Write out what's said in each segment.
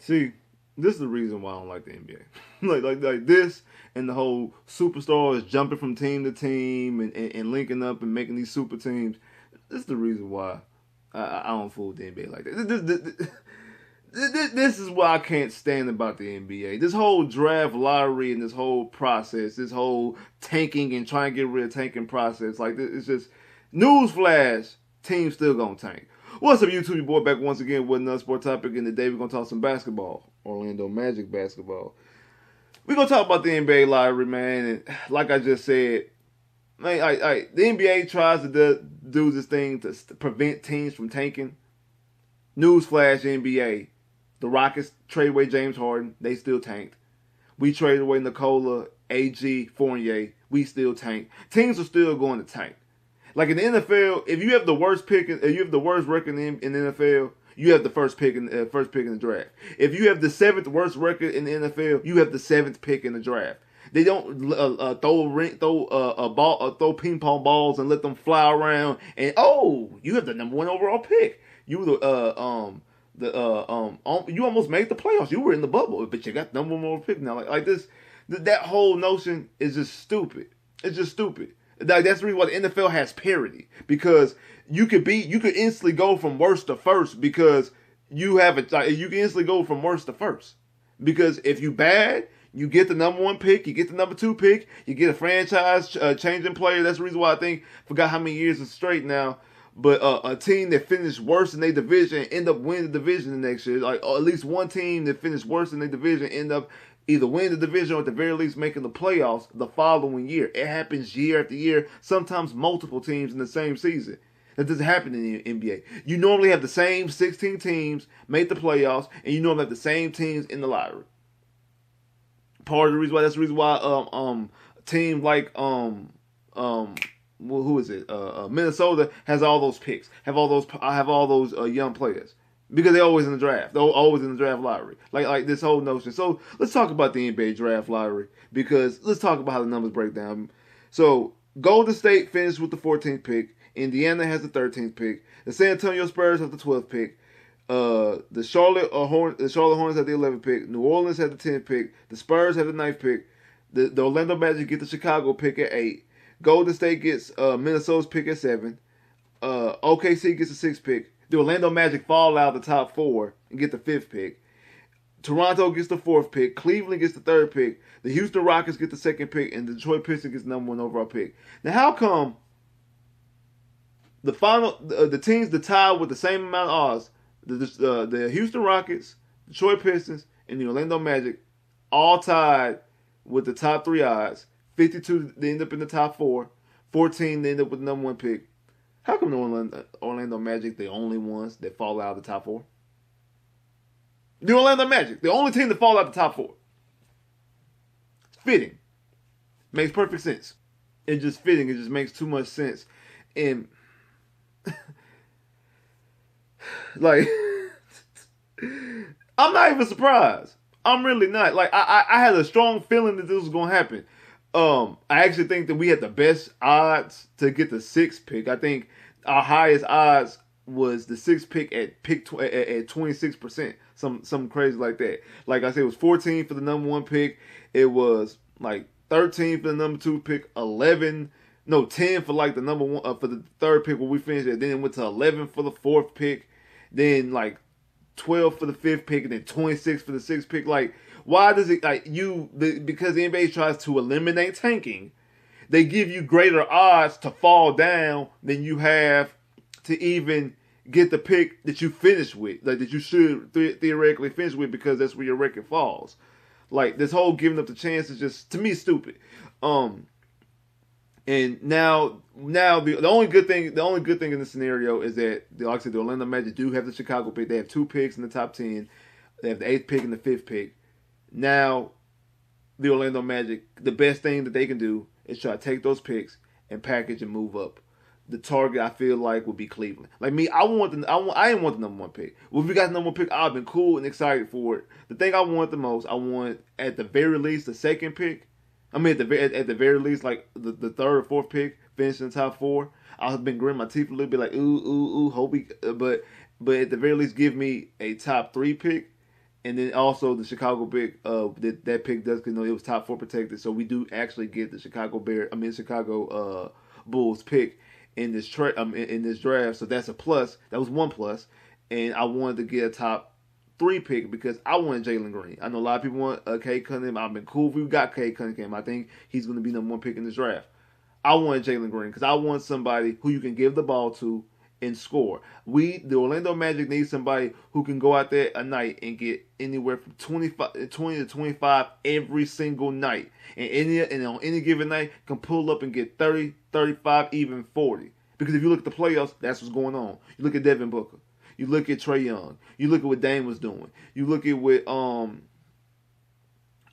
See, this is the reason why I don't like the NBA. like this and the whole superstars jumping from team to team and linking up and making these super teams. This is the reason why I don't fool with the NBA like that. This is what I can't stand about the NBA. This whole draft lottery and this whole process, this whole tanking and trying to get rid of tanking process. Like, it's just newsflash. Teams still gonna tank. What's up, YouTube? Your boy back once again with another sport topic. And today we're gonna talk some basketball, Orlando Magic basketball. We're gonna talk about the NBA lottery, man. And like I just said, man, the NBA tries to do this thing to prevent teams from tanking. Newsflash, NBA. The Rockets trade away James Harden. They still tanked. We traded away Nikola, AG, Fournier. We still tanked. Teams are still going to tank. Like in the NFL, if you have the worst pick, if you have the worst record in the NFL, you have the first pick in the draft. If you have the seventh worst record in the NFL, you have the seventh pick in the draft. They don't throw ping pong balls and let them fly around. And you have the number one overall pick. You you almost made the playoffs. You were in the bubble, but you got the number one overall pick now. Like this, that whole notion is just stupid. It's just stupid. That's the reason why the NFL has parity, because you could instantly go from worst to first because you have it. Like, you can instantly go from worst to first because if you bad, you get the number one pick, you get the number two pick, you get a franchise changing player. That's the reason why forgot how many years it's straight now. But a team that finished worse in their division end up winning the division the next year. Like, or at least one team that finished worse in their division end up either winning the division or at the very least making the playoffs the following year. It happens year after year, sometimes multiple teams in the same season. That doesn't happen in the NBA. You normally have the same 16 teams make the playoffs, and you normally have the same teams in the lottery. Part of the reason why, that's the reason why team like who is it? Minnesota has all those picks, have all those young players. Because they're always in the draft. They're always in the draft lottery. Like this whole notion. So let's talk about the NBA draft lottery. Because let's talk about how the numbers break down. So Golden State finished with the 14th pick. Indiana has the 13th pick. The San Antonio Spurs have the 12th pick. The Charlotte Hornets have the 11th pick. New Orleans have the 10th pick. The Spurs have the 9th pick. The Orlando Magic get the Chicago pick at 8. Golden State gets Minnesota's pick at 7. OKC gets the 6th pick. The Orlando Magic fall out of the top 4 and get the 5th pick. Toronto gets the 4th pick. Cleveland gets the 3rd pick. The Houston Rockets get the 2nd pick. And the Detroit Pistons gets the number 1 overall pick. Now, how come the teams that tie with the same amount of odds, the Houston Rockets, Detroit Pistons, and the Orlando Magic, all tied with the top 3 odds? 52, they end up in the top 4. 14, they end up with the number 1 pick. How come the Orlando Magic the only ones that fall out of the top 4? The Orlando Magic, the only team that fall out of the top 4. It's fitting. Makes perfect sense. It's just fitting. It just makes too much sense. And like, I'm not even surprised. I'm really not. Like, I had a strong feeling that this was going to happen. I actually think that we had the best odds to get the 6th pick. I think our highest odds was the 6th pick at 26%. Something crazy like that. Like I said, it was 14 for the number 1 pick. It was like 13 for the number 2 pick. 10 for like the number 1 for the 3rd pick when we finished it. Then it went to 11 for the 4th pick. Then like 12 for the 5th pick, and then 26 for the 6th pick. Like, why does it because the NBA tries to eliminate tanking, they give you greater odds to fall down than you have to even get the pick that you finish with, like that you should theoretically finish with, because that's where your record falls. Like, this whole giving up the chance is just, to me, stupid. And now the only good thing in this scenario is that, like I said, the Orlando Magic do have the Chicago pick. They have 2 picks in the top 10. They have the 8th pick and the 5th pick. Now, the Orlando Magic, the best thing that they can do is try to take those picks and package and move up. The target, I feel like, would be Cleveland. Like me, I didn't want the number 1 pick. Well, if we got the number 1 pick, I've been cool and excited for it. The thing I want the most, I want at the very least the 2nd pick. I mean, at the very least, like the 3rd or 4th pick, finish in the top 4. I've been gritting my teeth a little bit, like ooh, hope we. But at the very least, give me a top 3 pick And then also the Chicago pick, that pick does, it was top 4 protected, so we do actually get the Chicago Bulls pick in this in this draft. So that's a plus. That was one plus, and I wanted to get a top 3 pick because I wanted Jalen Green. I know a lot of people want Cade Cunningham. I've been cool if we got Cade Cunningham. I think he's going to be number 1 pick in this draft. I wanted Jalen Green because I want somebody who you can give the ball to and score. The Orlando Magic need somebody who can go out there a night and get anywhere from 20 to 25 every single night. And on any given night can pull up and get 30, 35, even 40. Because if you look at the playoffs, that's what's going on. You look at Devin Booker. You look at Trae Young. You look at what Dame was doing. You look at what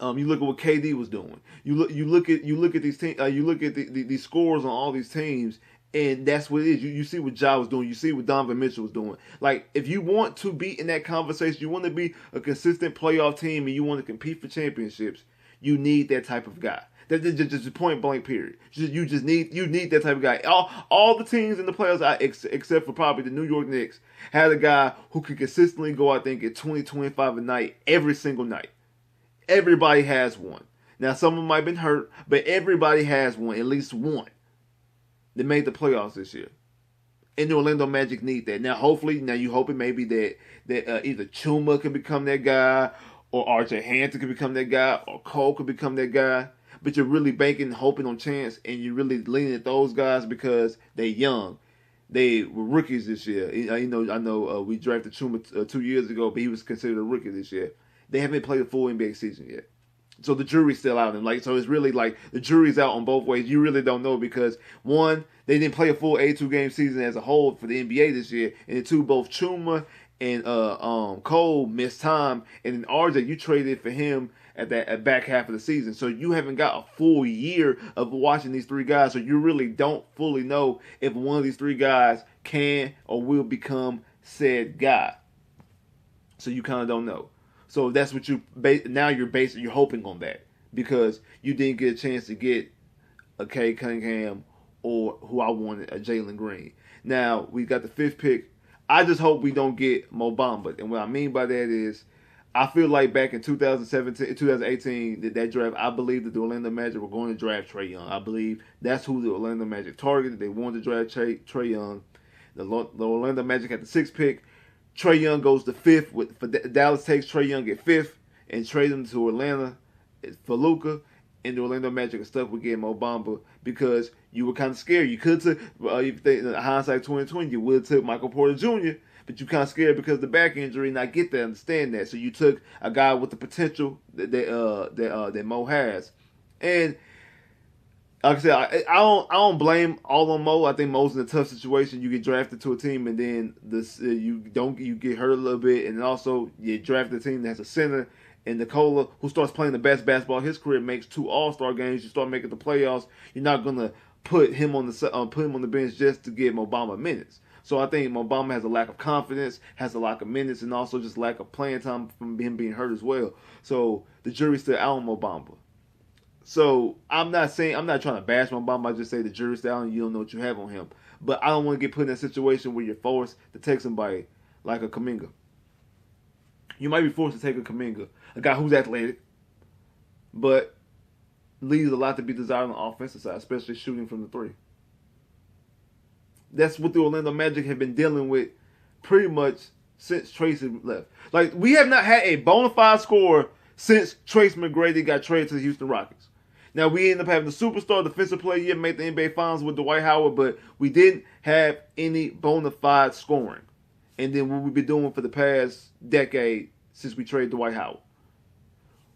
you look at what KD was doing. You look at these teams. You look at these scores on all these teams, and that's what it is. You see what Ja was doing. You see what Donovan Mitchell was doing. Like, if you want to be in that conversation, you want to be a consistent playoff team, and you want to compete for championships, you need that type of guy. That's just point blank. Period. You need that type of guy. All the teams in the playoffs, except for probably the New York Knicks, had a guy who could consistently go out there and get 20, 25 a night every single night. Everybody has one. Now, some of them might have been hurt, but everybody has one, at least one, that made the playoffs this year. And the Orlando Magic need that. Now, hopefully, you hoping maybe that either Chuma could become that guy, or RJ Hampton could become that guy, or Cole could become that guy. But you're really banking, hoping on chance, and you're really leaning at those guys because they're young. They were rookies this year. I know we drafted Chuma 2 years ago, but he was considered a rookie this year. They haven't played a full NBA season yet. So the jury's still out. And so it's really like the jury's out on both ways. You really don't know because, one, they didn't play a full 82-game season as a whole for the NBA this year. And then two, both Chuma and Cole missed time. And then RJ, you traded for him at back half of the season. So you haven't got a full year of watching these 3 guys. So you really don't fully know if one of these 3 guys can or will become said guy. So you kind of don't know. So that's what you're hoping on that because you didn't get a chance to get a Cade Cunningham or who I wanted, a Jalen Green. Now we got the 5th pick. I just hope we don't get Mo Bamba. And what I mean by that is I feel like back in 2018, that draft, I believe that the Orlando Magic were going to draft Trae Young. I believe that's who the Orlando Magic targeted. They wanted to draft Trae Young. The Orlando Magic had the 6th pick. Trae Young goes to 5th. Dallas takes Trae Young at 5th and trade him to Atlanta for Luka. And the Orlando Magic are stuck with getting Mo Bamba because you were kind of scared. You could have took, hindsight 2020, you would have took Michael Porter Jr., but you kind of scared because of the back injury, and I get that, understand that. So you took a guy with the potential that Mo has, and like I said, I don't blame all on Mo. I think Mo's in a tough situation. You get drafted to a team, and then you get hurt a little bit, and also you draft a team that has a center. And Nikola, who starts playing the best basketball of his career, makes 2 All-Star games. You start making the playoffs. You're not gonna put him on the bench just to give Mo Bamba minutes. So I think Mo Bamba has a lack of confidence, has a lack of minutes, and also just lack of playing time from him being hurt as well. So the jury's still out on Mo Bamba. So I'm not trying to bash Mo Bamba. I just say the jury's still out and you don't know what you have on him. But I don't want to get put in a situation where you're forced to take somebody like a Kuminga. You might be forced to take a Kuminga, a guy who's athletic, but leaves a lot to be desired on the offensive side, especially shooting from the 3. That's what the Orlando Magic have been dealing with pretty much since Tracy left. Like, we have not had a bona fide scorer since Tracy McGrady got traded to the Houston Rockets. Now, we ended up having the superstar defensive player year, made the NBA Finals with Dwight Howard, but we didn't have any bona fide scoring. And then what we've been doing for the past decade since we traded Dwight Howard.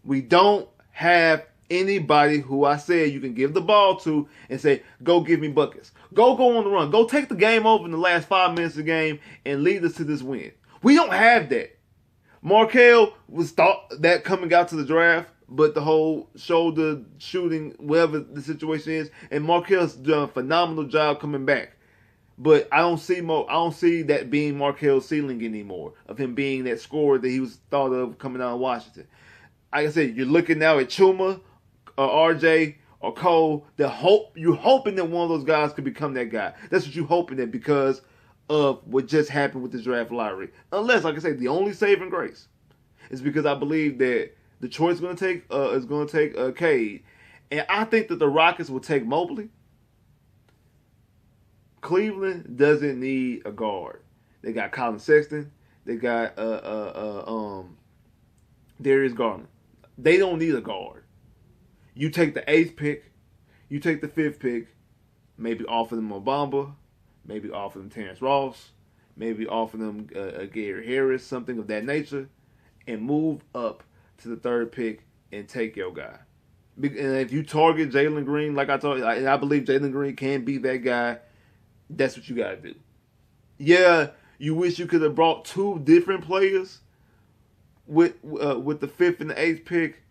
We don't have anybody who I said you can give the ball to and say, go give me buckets. Go on the run. Go take the game over in the last 5 minutes of the game and lead us to this win. We don't have that. Markelle was thought that coming out to the draft, but the whole shoulder shooting, whatever the situation is, and Markelle's done a phenomenal job coming back. But I don't see that being Markelle's ceiling anymore, of him being that scorer that he was thought of coming out of Washington. Like I said, you're looking now at Chuma, or RJ, or Cole. You're hoping that one of those guys could become that guy. That's what you're hoping that because of what just happened with the draft lottery. Unless, like I said, the only saving grace is because I believe that Detroit's going to take Cade, and I think that the Rockets will take Mobley. Cleveland doesn't need a guard. They got Colin Sexton. They got Darius Garland. They don't need a guard. You take the 8th pick. You take the 5th pick. Maybe offer them Obama. Maybe offer them Terrence Ross. Maybe offer them Gary Harris, something of that nature, and move up to the 3rd pick and take your guy. And if you target Jalen Green, like I told you, and I believe Jalen Green can be that guy, that's what you got to do. Yeah, you wish you could have brought 2 different players with the 5th and the 8th pick,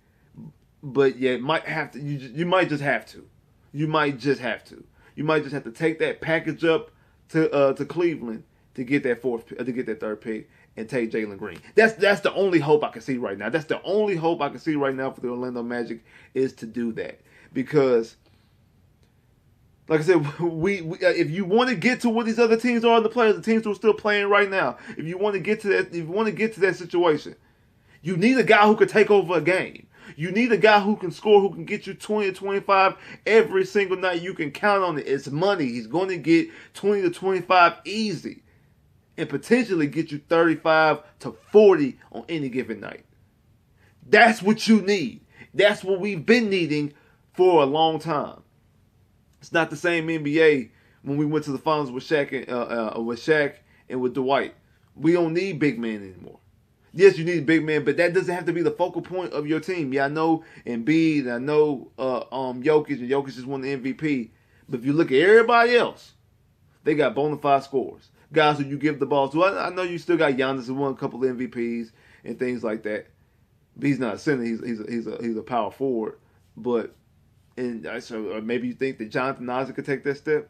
but yeah, might have to. You might just have to. You might just have to. You might just have to take that package up to Cleveland to get that 3rd pick and take Jalen Green. That's the only hope I can see right now. That's the only hope I can see right now for the Orlando Magic is to do that, because, like I said, we if you want to get to what these other teams are in the playoffs, the teams who are still playing right now, if you want to get to that situation, you need a guy who could take over a game. You need a guy who can score, who can get you 20 to 25 every single night. You can count on it. It's money. He's going to get 20 to 25 easy and potentially get you 35 to 40 on any given night. That's what you need. That's what we've been needing for a long time. It's not the same NBA when we went to the finals with Shaq and with Dwight. We don't need big men anymore. Yes, you need a big man, but that doesn't have to be the focal point of your team. Yeah, I know Embiid, I know Jokic, and Jokic just won the MVP. But if you look at everybody else, they got bona fide scorers, guys who you give the ball to. I know you still got Giannis who won a couple of MVPs and things like that. But he's not a center. He's a power forward. But so maybe you think that Jonathan Isaac could take that step.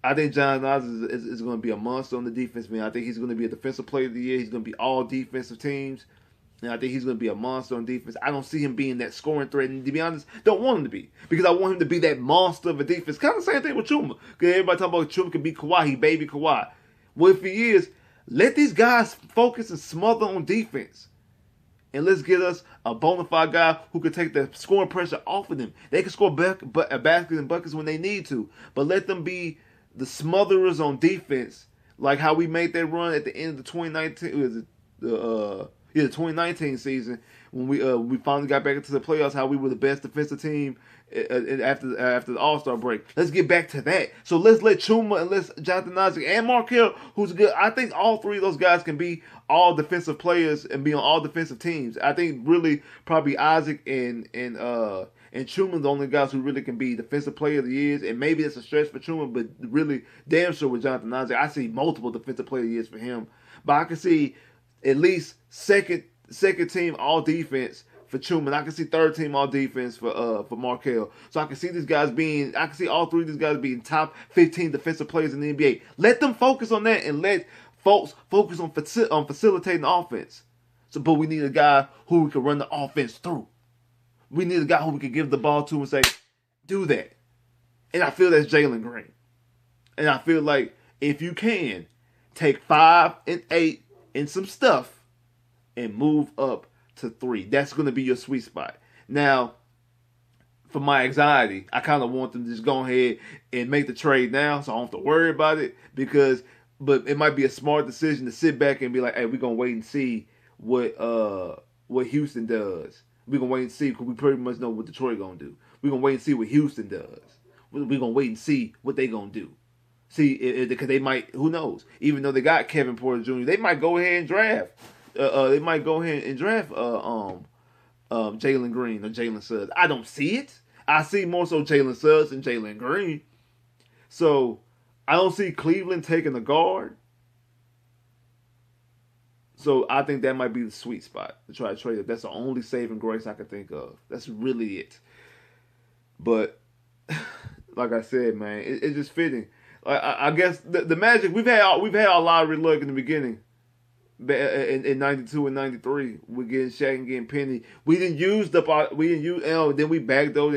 I think Jonathan Isaac is going to be a monster on the defense, man. I think he's going to be a defensive player of the year. He's going to be all defensive teams. And I think he's going to be a monster on defense. I don't see him being that scoring threat. And to be honest, don't want him to be. Because I want him to be that monster of a defense. Kind of the same thing with Chuma. Because everybody talking about Chuma could be Kawhi. He baby Kawhi. Well, if he is, let these guys focus and smother on defense. And let's get us a bona fide guy who can take the scoring pressure off of them. They can score baskets and buckets when they need to. But let them be the smotherers on defense, like how we made that run at the end of the 2019 the 2019 season when we finally got back into the playoffs. How we were the best defensive team after the All-Star break. Let's get back to that. So let's let Chuma and let's Jonathan Isaac and Markelle, who's good. I think all 3 of those guys can be all defensive players and be on all defensive teams. I think really probably Isaac and Chuma, the only guys who really can be defensive player of the years, and maybe it's a stretch for Chuma, but really damn sure with Jonathan Isaac, I see multiple defensive player of the years for him. But I can see at least second team all defense for Chuma, and I can see 3rd team all defense for Markelle. So I can see I can see all 3 of these guys being top 15 defensive players in the NBA. Let them focus on that and let folks focus on facilitating the offense. But we need a guy who we can run the offense through. We need a guy who we can give the ball to and say, do that. And I feel that's Jalen Green. And I feel like if you can, take 5 and 8 and some stuff and move up to 3. That's going to be your sweet spot. Now, for my anxiety, I kind of want them to just go ahead and make the trade now so I don't have to worry about it. But it might be a smart decision to sit back and be like, hey, we're going to wait and see what Houston does. We're going to wait and see because we pretty much know what Detroit going to do. We're going to wait and see what Houston does. We're going to wait and see what they going to do. See, because they might, who knows? Even though they got Kevin Porter Jr., they might go ahead and draft. Jalen Green or Jalen Suggs. I don't see it. I see more so Jalen Suggs than Jalen Green. So I don't see Cleveland taking a guard. So I think that might be the sweet spot to try to trade it. That's the only saving grace I can think of. That's really it. But like I said, man, it's just fitting. I guess the Magic, we've had a lot of luck in the beginning. In 92 and 93, we're getting Shaq and getting Penny. Then we backdoored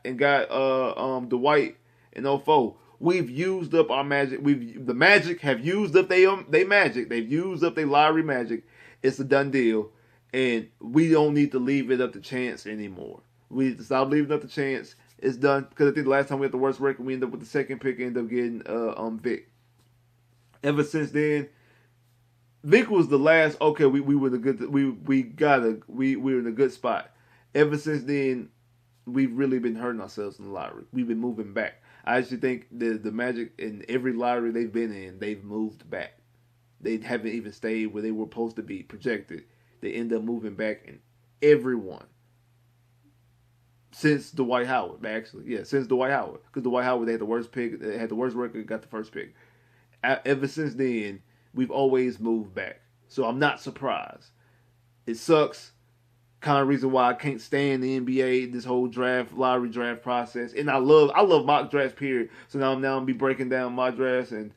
and got Dwight in 04. We've used up our Magic. The Magic have used up they Magic. They've used up their lottery Magic. It's a done deal. And we don't need to leave it up to chance anymore. We need to stop leaving it up to chance. It's done. Because I think the last time we had the worst record, we ended up with the second pick and ended up getting Vic. Ever since then, Vic was the last. Okay, we were in a good. We were in a good spot. Ever since then, we've really been hurting ourselves in the lottery. We've been moving back. I actually think the Magic in every lottery they've been in, they've moved back. They haven't even stayed where they were supposed to be projected. They end up moving back in everyone. Since Dwight Howard, actually. Yeah, since Dwight Howard. Because Dwight Howard, they had the worst pick. They had the worst record, got the first pick. Ever since then, we've always moved back. So I'm not surprised. It sucks. Kind of reason why I can't stand the NBA, this whole lottery draft process. And I love mock drafts, period. So now I'm gonna be breaking down mock drafts, and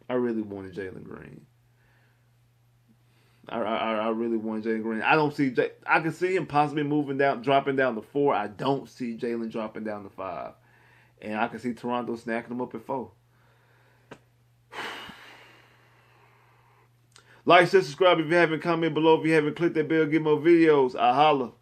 I really wanted Jalen Green. I really wanted Jalen Green. I don't see I can see him possibly dropping down to 4. I don't see Jalen dropping down to 5, and I can see Toronto snacking him up at 4. Like, share, subscribe if you haven't. Comment below if you haven't. Click that bell, get more videos. I holla.